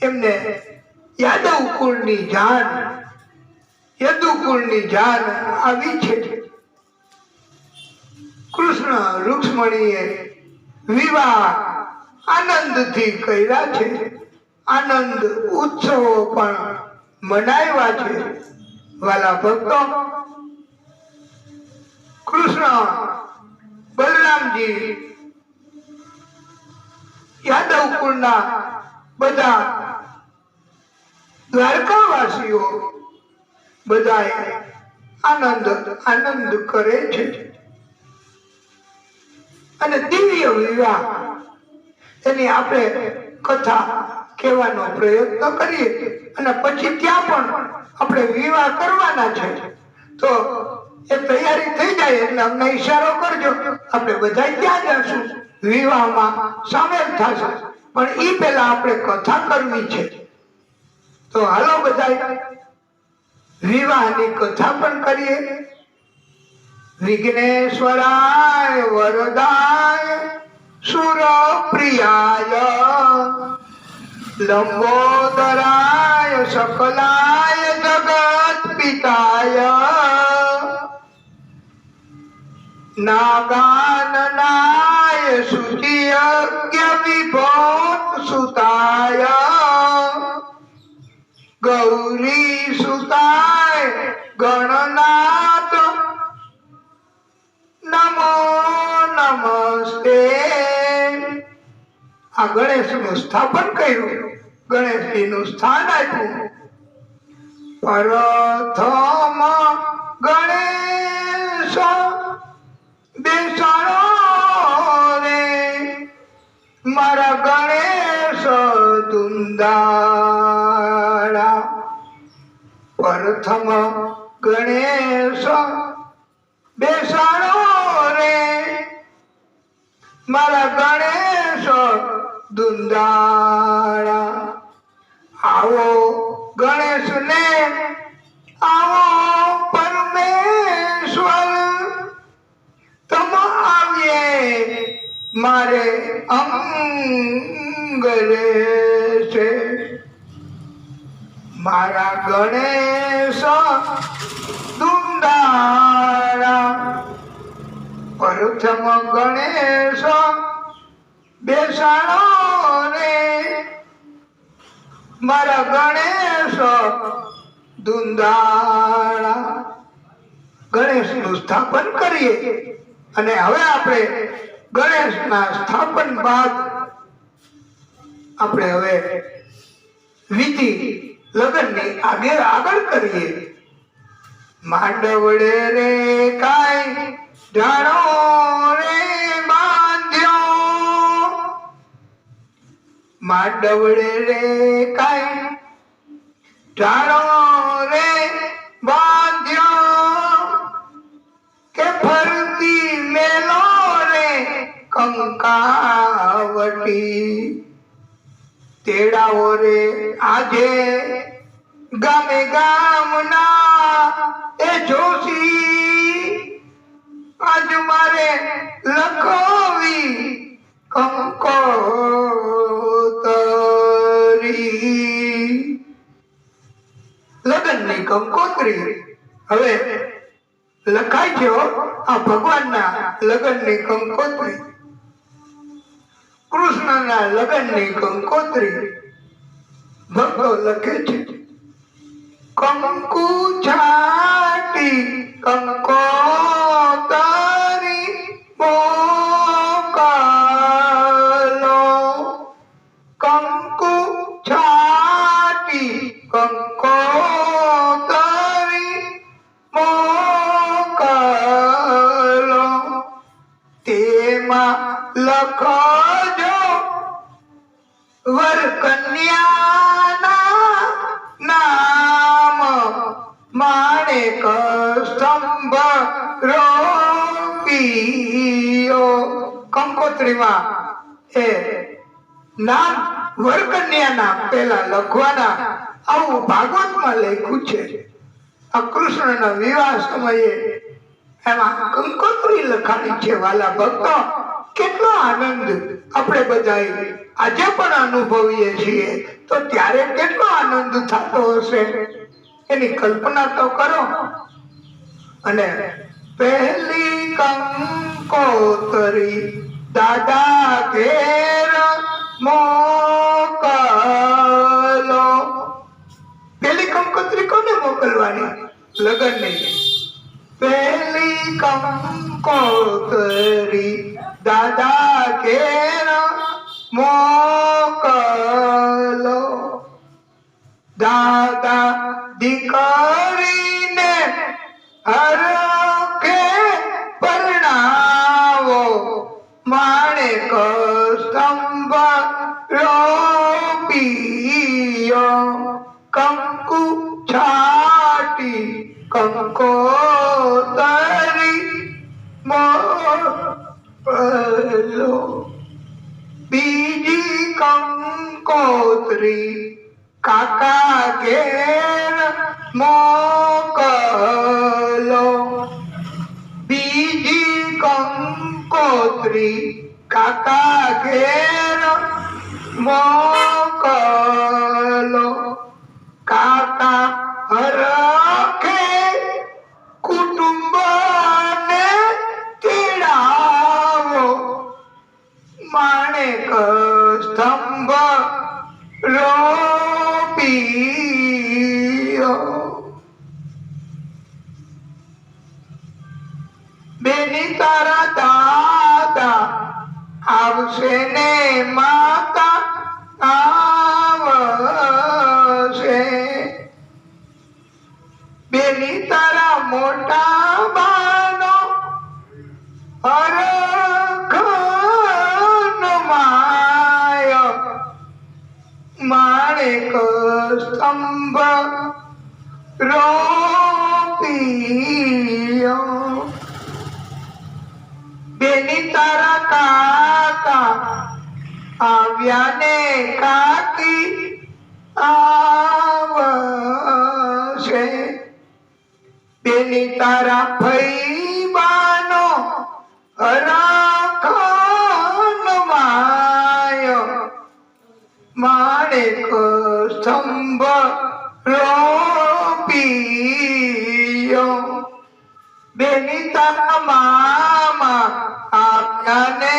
એમને યાદવ કુળની જાન યદુકુળની જાન આવી છે. કૃષ્ણ રુક્ષ્મણીએ વિવાહ આનંદથી કર્યા છે. આનંદ ઉત્સવો પણ મનાવ્યા છે. વાલા ભક્તો, કૃષ્ણ બલરામજી યાદવ કુળના બધા દ્વારકાવાસીઓ બધા આનંદ કરે છે. અને દિવ્ય વિવાહ એની આપણે કથા કહેવાનો પ્રયત્ન કરીએ અને પછી ત્યાં પણ આપણે વિવાહ કરવાના છે. તો એ તૈયારી થઈ જાય એટલે અમને ઈશારો કરજો, આપણે બધા ત્યાં જશું, વિવાહમાં સામેલ થશે. પણ એ પહેલા આપણે કથા કરવી છે. તો હાલો બધા વિવાહની કથા પણ કરીએ. વિઘ્નેશ્વરાય વરદાય સુરપ્રિયાય લંબોદરાય સકલાય જગત પિતાય નાગાનનાય શુચિયજ્ઞ વિભો સુતાય ગૌરી સુતાય ગણનાથ નમો નમસ્તે. આ ગણેશનું સ્થાપન કર્યું, ગણેશજીનું સ્થાન આપ્યું. પ્રથમ ગણેશ બેસાડો રે મારા ગણેશ દુંદાળા. પ્રથમ ગણેશ બેસાડો રે મારા ગણેશ દુંદાળા. આવો ગણેશ ને આવો પરમેશ્વર, તમ આવીએ મારે અંગરે છે. મારા ગણેશ દુંદાળા. પ્રથમ ગણેશ બેસાડો રે મારા ગણેશ દુંદાળા. ગણેશનું સ્થાપન કરીએ અને હવે આપણે ગણેશના સ્થાપન બાદ આપણે હવે વિધિ લગ્નની આગળ કરીએ. માંડવડે રે કાંઈ જાણો રે બાંધ્યો, માંડવડે રે કાંઈ જાણો રે બાંધ્યો, કે ફરતી મેલો રે કંકાવટી. તેડાઓ રે આજે ગામે ગામના એ જોશી, આજ મારે લખવી કંકોતરી. લગ્નની કંકોત્રી હવે લખાય છે. આ ભગવાનના લગ્નની કંકોત્રી, કૃષ્ણના લગ્નની કંકોત્રી ભક્તો લખે છે. કંકુ છાટી કંકોતરી મોકલો, કંકુ છાટી કંકોતરી મોકલો. તેમાં લખજો વર કન્યાના નામ, માણેક સ્તંભ રોપીઓ. કંકોત્રીમાં એ નામ વર કન્યાના પેલા લખવાના, આવું ભાગવતમાં લખ્યું છે. આ કૃષ્ણના વિવાહ સમયે એમાં કંકોત્રી લખાણી છે. વાલા ભક્તો, કેટલો આનંદ આપણે બધા આજે પણ અનુભવીએ છીએ, તો ત્યારે કેટલો આનંદ થતો હશે એની કલ્પના તો કરો. અને પહેલી કંકોત્રી દાદા ઘેર મોકલો. પહેલી કંકોત્રી કોને મોકલવાની? લગ્નની. પહેલી કંકોત્રી દાદા ઘેર મોકલો. દાદા દીકરીને હરખે પરણાવો, માણેક સ્તંભ રોપીઓ. કંકુ છાટી કંકોતરી મોકલો. બીજી કંકોત્રી કાકા ઘેર મોકલો. બીજી કંકોત્રી કાકા ઘેર મોકલો. કાકા હરખે કુટુંબને તેડાવો, માણેક સ્તંભ રોપી બેની તારા દાદા આવશે ને માતા આવશે, બેની તારા મોટા બાનો હરખન માય માણેક સ્તંભ રોપિયો, બેની તારા કાકા આવ્યા ને કાકી આવશે, બેની તારા ફઈબાનો હરખન માય માણેક સ્તંભ રોપિયો, બેની તારા મામા આવ્યા ને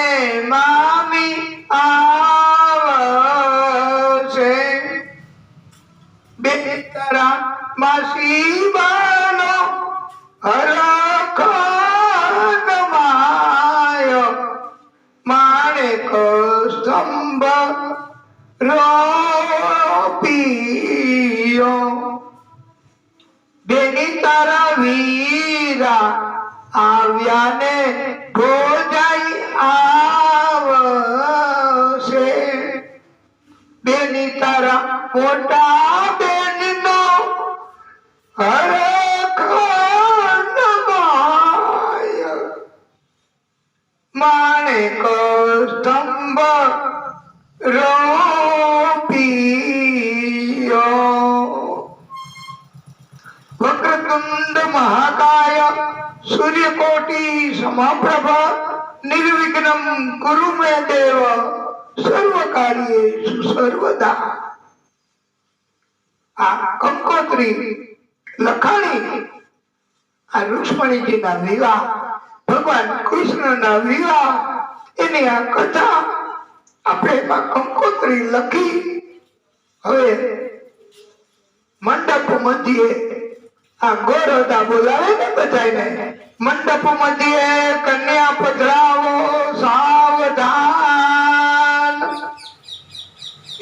મામી આવશે, બેની તારા માસી બાનો હરખન માય માણેક સ્તંભ રોપિયો, બેની તારા વીરા આવ્યા ને ભોજાઈ આવશે, બેની તારા મોટા બેનનો હરખન માય માણેક સ્તંભ રોપિયો, વક્રતુંડ મહાકાય સૂર્યકોટી સમપ્રભ નિર્વિઘ્નમ કુરુ મે દેવ સર્વકાર્યેષુ સર્વદા. આ કંકોત્રી લખાણી આ રુક્ષ્મણીજીના વિવાહ, ભગવાન કૃષ્ણના વિવાહ, એની આ કથા આપણે એમાં કંકોત્રી લખી. હવે મંડપ મધ્યે આ ગોરધા બોલાવે ને બધાને, મંડપ મધ્યે કન્યા પધરાવો સાવધાન,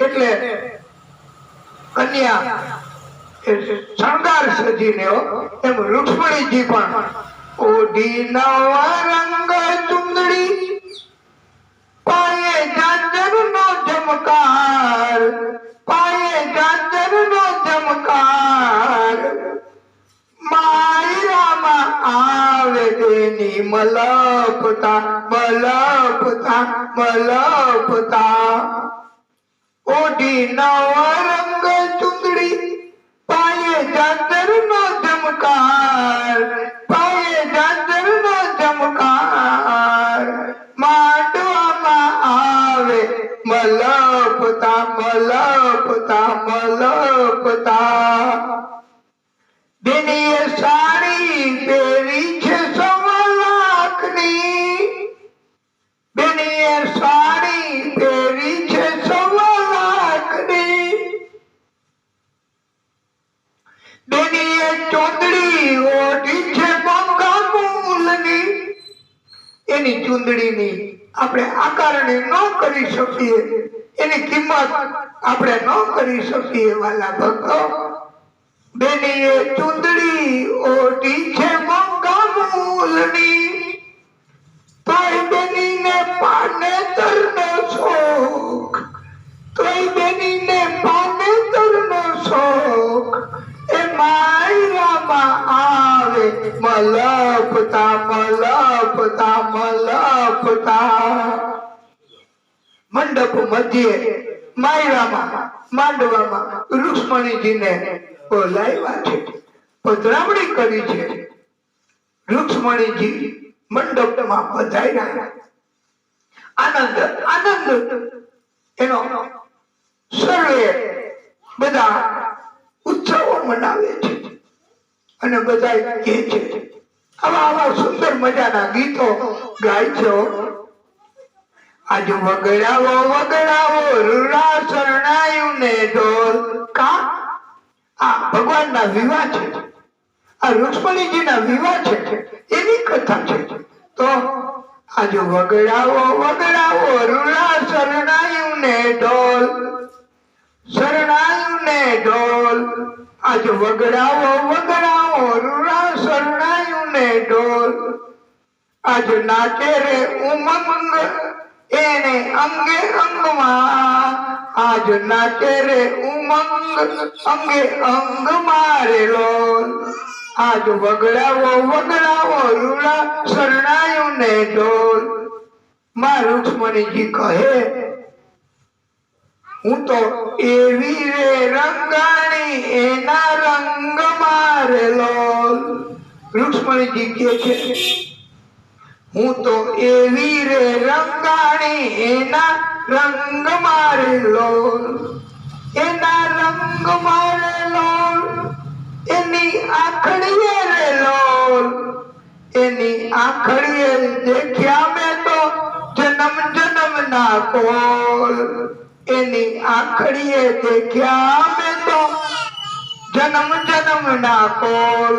એટલે કન્યા શણગાર સજીને એમ રુક્ષ્મણીજી પણ ઓઢી નવા રંગ ચુંદડી પાયે જાજર નો જમકાર, પાયે જાજર નો જમકાર, માયરામાં આવે તેની મલપતા મલપતા મલપતા, ઓઢી નવા રંગ ચુંદડી પાયે જાજર નો જમકાર, પાયે જાજર નો જમકાર, માંડવામાં આવે મલપતા મલપતા મલપતા, બેનીએ સાડી પહેરી છે 1.25 લાખની, બેનીએ સાડી પહેરી છે 1.25 લાખની, બેનીએ ચૂંદડી ઓઢી છે મોંઘા મૂલની. એની ચૂંદડીની આપણે આકારણી ન કરી શકીએ, એની કિંમત આપણે ન કરી શકીએ વાલા ભક્તો. બેનીએ ચૂંદડી ઓઢી છે મોંઘા મૂલની, તોય બેનીને પાનેતરનો શોખ, તોય બેનીને પાનેતરનો શોખ, એ માયરામાં આવે મલપતા મલપતા મલપતા. મંડપ મધ્યે માયરામાં માંડવામાં રુક્ષ્મણીજીને બોલાવ્યા છે, પધરામણી કરી છે. રુક્ષ્મણીજી મંડપમાં પધાર્યા, આનંદ આનંદ એનો સર્વે બધા ઉત્સવો મનાવે છે અને બધા કહે છે, આવા આવા સુંદર મજાના ગીતો ગાય છે. આજ વગડાવો વગડાવો રૂડા શરણાયું ને ઢોલ. કા આ ભગવાનના વિવાહ છે, આ રુક્ષ્મણીજીના વિવાહ છે, એની કથા છે. તો આજ વગડાવો વગડાવો રૂડા શરણાયું ને ઢોલ, શરણાયું ને ઢોલ, આજ વગડાવો વગડાવો રૂડા શરણાયું ને ઢોલ, આજ નાચે રે ઉમંગ એને અંગે અંગમાં, આજ નાચે રે ઉમંગ અંગે અંગ મારે લોલ, આજ વગડાવો વગડાવો રૂડા શરણાયું ને ઢોલ. માં રૂક્ષ્મણીજી કહે હું તો એવી રે રંગાણી એના રંગ મારે લોલ. રૂક્ષ્મણીજી કહે છે હું તો એવી રે રંગાણી એના રંગ મારે લોલ, એના રંગ મારે લોલ, એની આંખડીએ રે લોલ, એની આંખડીએ દેખ્યા મેં તો જન્મ જન્મ ના કોલ, એની આંખડીએ દેખ્યા મેં તો જન્મ જન્મ ના કોલ,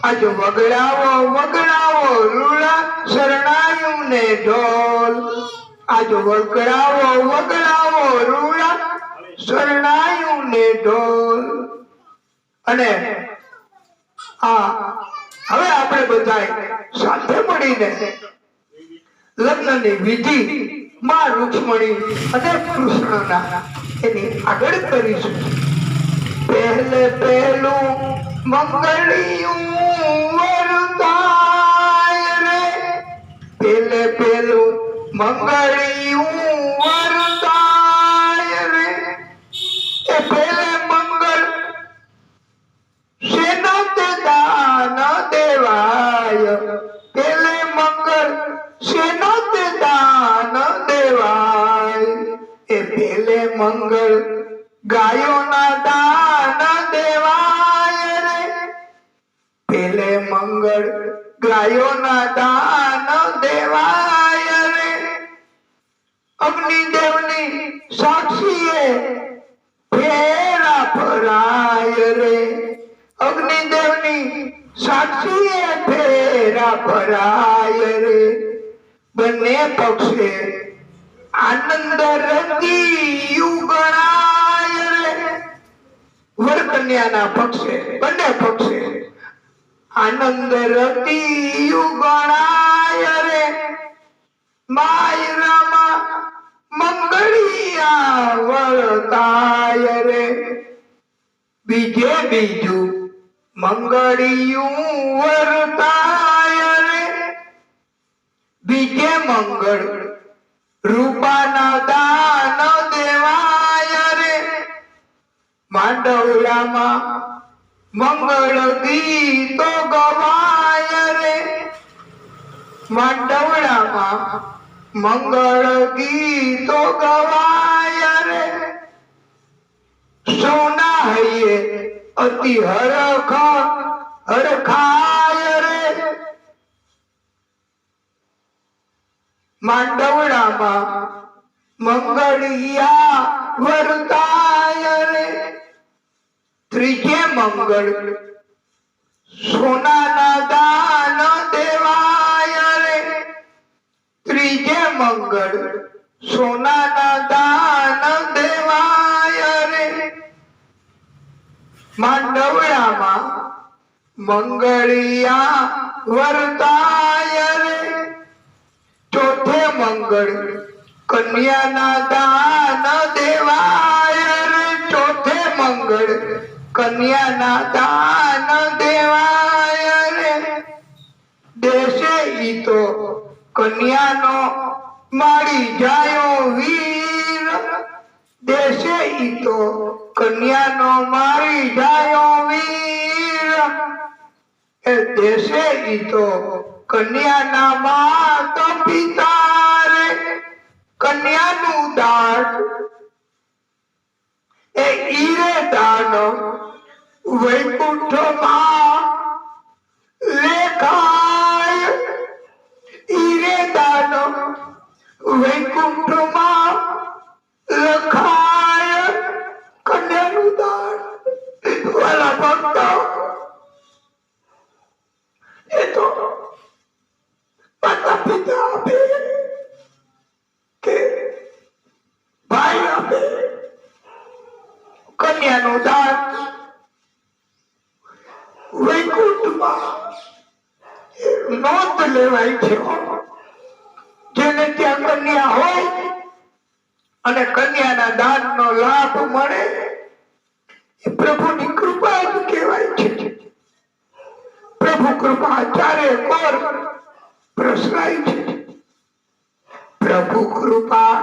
આજ વગડાવો વગડાવો રૂડા શરણાયું ને ઢોલ, આજ વગડાવો વગડાવો રૂડા શરણાયું ને ઢોલ. અને હવે આપણે બધા સાથે મળીને લગ્નની વિધિ માં રૂક્ષ્મણી અને કૃષ્ણના એની આગળ કરીશું. પહેલે પહેલું મંગળિયું વરતાય રે, પહેલે પહેલું મંગળિયું વરતાય રે, એ પહેલે મંગળ શેનો તે દાન દેવાય, પહેલે મંગળ શેનો તે દાન દેવાય, એ પહેલે મંગળ ગાયોના દાન દેવાય રે, પહેલે મંગળ ગાયોના દાન દેવાય રે, અગ્નિદેવની સાક્ષીએ ફેરા ફરાય રે, અગ્નિદેવની સાક્ષીએ ફેરા ફરાય રે, બંને પક્ષે આનંદ રતી યુગણાય રે, વર કન્યાના પક્ષે બંને પક્ષે આનંદ રતી યુગણાય રે, માયરામાં મંગળિયા વરતાય રે, બીજે બીજું મંગળિયું વરતાય રે, બીજે મંગળ રૂપાના દાન દેવાય રે, માંડવડામાં મંગળ ગીતો ગવાય રે, માંડવડામાં મંગળ ગીતો ગવાય રે, સોના હૈયે અતિ હરખાય રે, માંડવડામાં મંગળિયા વરતાય રે, ત્રીજે મંગળ સોનાના દાન દેવાય રે, ત્રીજે મંગળ સોનાના દાન દેવાય રે, માંડવડામાં મંગળિયા વરતાય રે, ચોથે મંગળ કન્યાના દાન દેવાય રે, ચોથે મંગળ કન્યાના દાન દેવાય રે, દેશે ઈ તો કન્યાનો મારી જાયો વીર, દેશે ઈ તો કન્યાનો મારી જાયો વીર, એ દેશે ઈ તો કન્યાના માત પિતા રે, કન્યાનું દાન એ ઈરે દાન વૈકુંઠમાં લેખાય, ઈરે દાન વૈકુંઠમાં લખાય, કન્યાનું દાન. વાલા ભક્તો એ તો માતા પિતા આપે કે ભાઈ આપે, કન્યાનું દાન વૈકુંઠમાં નોંધ લેવાય છે. જેને ત્યાં કન્યા હોય અને કન્યાના દાનનો લાભ મળે એ પ્રભુની કૃપા જ કહેવાય છે. પ્રભુ કૃપા ચારે કોર પ્રસરાય છે. પ્રભુ કૃપા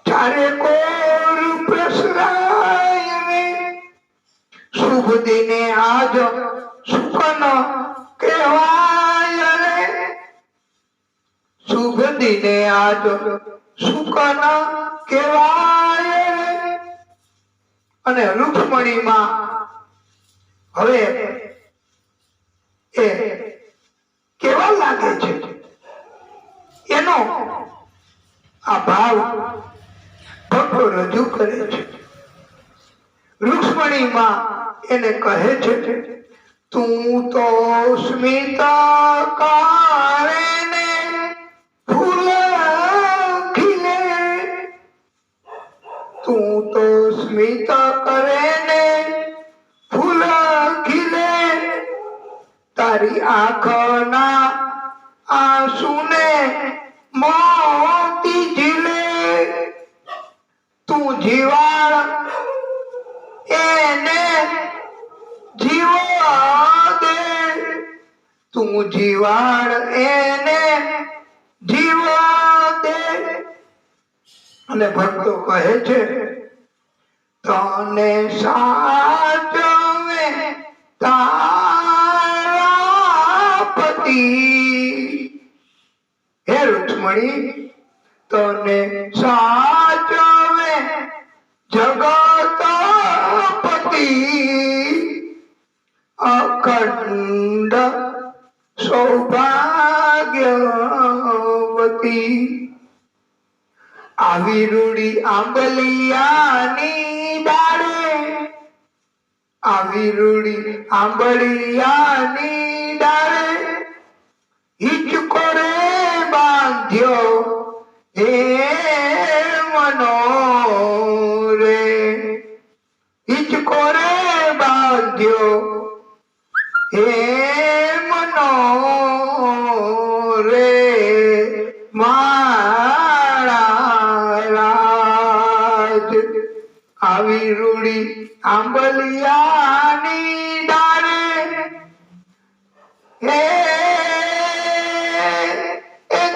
ચારે કોર પ્રસરાય રે, શુભ દિને આજ સુકન કહેવાય રે, શુભ દિને આજ સુકન કહેવાય રે. અને રૂક્ષ્મણીમાં હવે એ કેવા લાગે છે એનો આ ભાવ ભક્તો રજૂ કરે છે. રૂક્ષ્મણીમાં એને કહે છે, તું તો સ્મિત કારે ને ફૂલ ખીલે, તું તો સ્મિત કરે ને ફૂલ ખીલે, તારી આંખના આંસુને મોતી ઝીલે, તું જીવાળ એને જીવા દે, તું જીવાળ એને જીવા દે. અને ભક્તો કહે છે, તને સાચવે તારા પતિ, હે રૂક્ષ્મણી તને સાચવે જગતપતિ, અખંડ સૌભાગ્યવતી. આવી રૂડી આંબલિયાની ડાળે, આવી રૂડી આંબલિયાની ડાળે, હિચકો રે બાંધ્યો હે મનો રે, હિચકો રે બાંધ્યો હે મનો રે, આવી રૂડી આંબલિયાની ડાળે, હે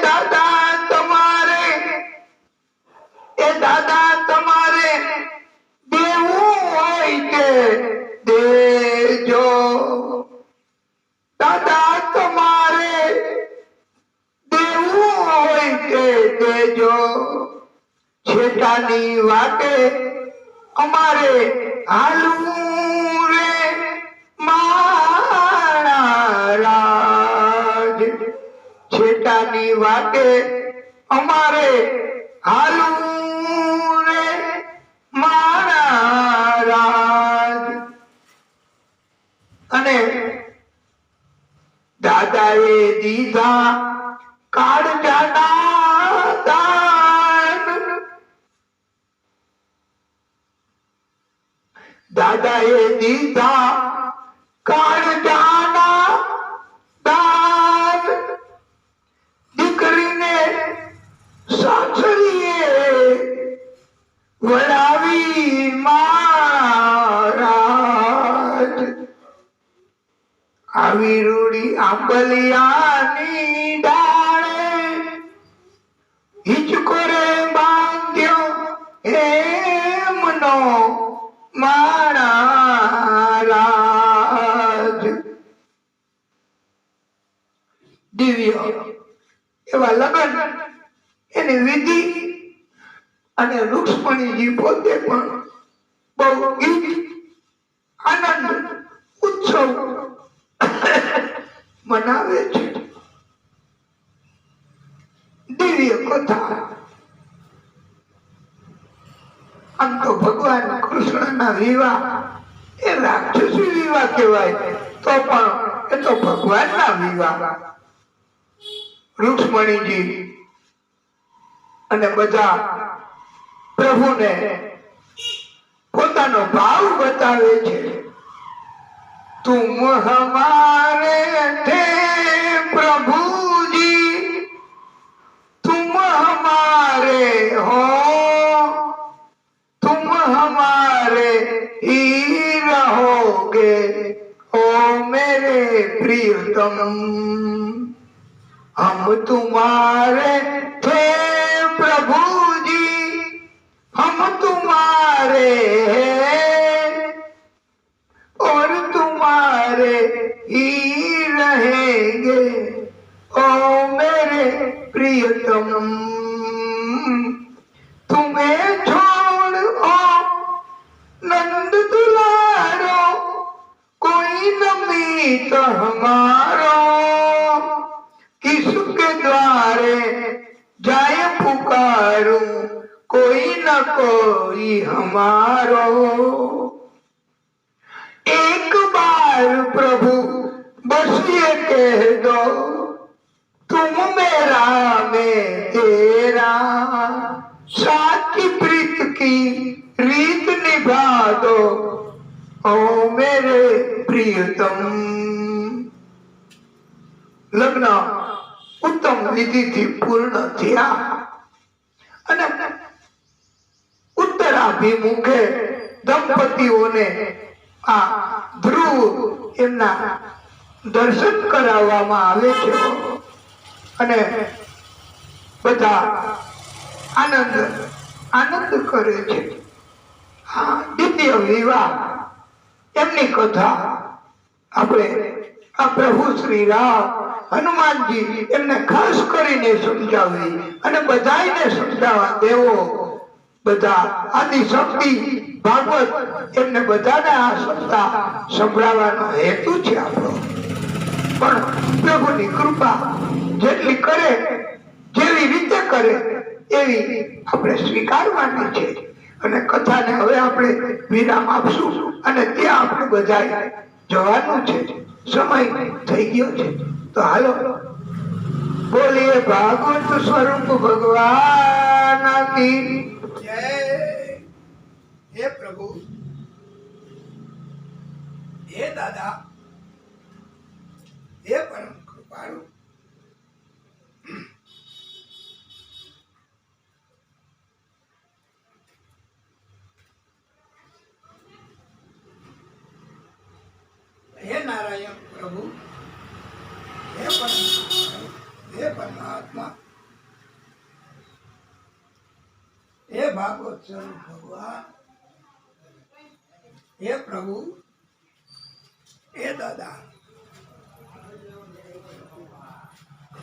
દાદા તમારે, એ દાદા તમારે દેવું હોય કે દેજો, દાદા તમારે દેવું હોય કે દેજો, છેટાની વાટે અમારે હાલવું રે મારા રાજ, છેટાની વાટે અમારે હાલવું રે મારા રાજ. અને દાદાએ દીધા કાળજાના દાન, દાદાએ દીધા કાળજાના દાન, દીકરીને સાસરીએ વળાવી મહારાજ, આવી રૂડી આંબલિયાની ડાળે, હિચકો રે બાંધ્યો હેમનો મારા રાજ. દિવ્ય એવા લગન, એની વિધિ, અને રૂક્ષ્મણીજી પોતે પણ બહુ ગીત આનંદ ઉત્સવ મનાવે છે. દિવ્ય કથા. આમ તો ભગવાન કૃષ્ણના વિવાહ એ રાક્ષસી વિવાહ કહેવાય, તો પણ એ તો ભગવાનના વિવાહ. રૂક્ષ્મણીજી અને બધા પ્રભુને પોતાનો ભાવ બતાવે છે. તુમ હમારે થે પ્રભુજી, तुम हमारे हो, तुम हमारे ही रहोगे, ओ मेरे प्रियतम. हम तुम्हारे थे प्रभु जी, हम तुम्हारे हैं और तुम्हारे ही रहेंगे, ओ मेरे प्रियतम. तुम्हें छोड़ ओ नंद दुलारो, कोई न मीत हमारो, किसके द्वारे जाए पुकारूं, कोई न कोई हमारो. एक बार प्रभु बस ये कह दो, तुम मेरा मैं तेरा, साची प्रीत की रीत निभा दो, ओ मेरे प्रियतम. લગ્ન ઉત્તમ વિધિથી પૂર્ણ થયા અને ઉત્તરાભિમુખે દંપતીઓને આ ધ્રુવ એમના દર્શન કરાવવામાં આવે છે અને બધા આનંદ કરે છે. હા, દિવ્ય વિવાહ એમની કથા આપણે આ પ્રભુ શ્રી રામ હનુમાનજી એમને ખાસ કરીને સમજાવી અને બધાને સમજાવવા દેવો. બધા આદિ શક્તિ ભાગવત એમને બધાને આ સપ્તાહ સંભળાવવાનો હેતુ છે આપણો. પણ પ્રભુની કૃપા જેટલી કરે, જેવી રીતે કરે એવી આપણે સ્વીકારવાની છે. અને કથાને હવે આપણે વિરામ આપશું અને ત્યાં આપણે બધા જવાનું છે. સમય થઈ ગયો છે તો હાલો બોલીએ ભાગવત સ્વરૂપ ભગવાન કી જય. હે પ્રભુ, હે દાદા, હે પરમ કૃપાળુ, હે નારાયણ પ્રભુ, હે પરમ, હે પરમાત્મા, હે ભાગવત સ્વરૂપ ભગવાન, હે પ્રભુ, હે દાદા.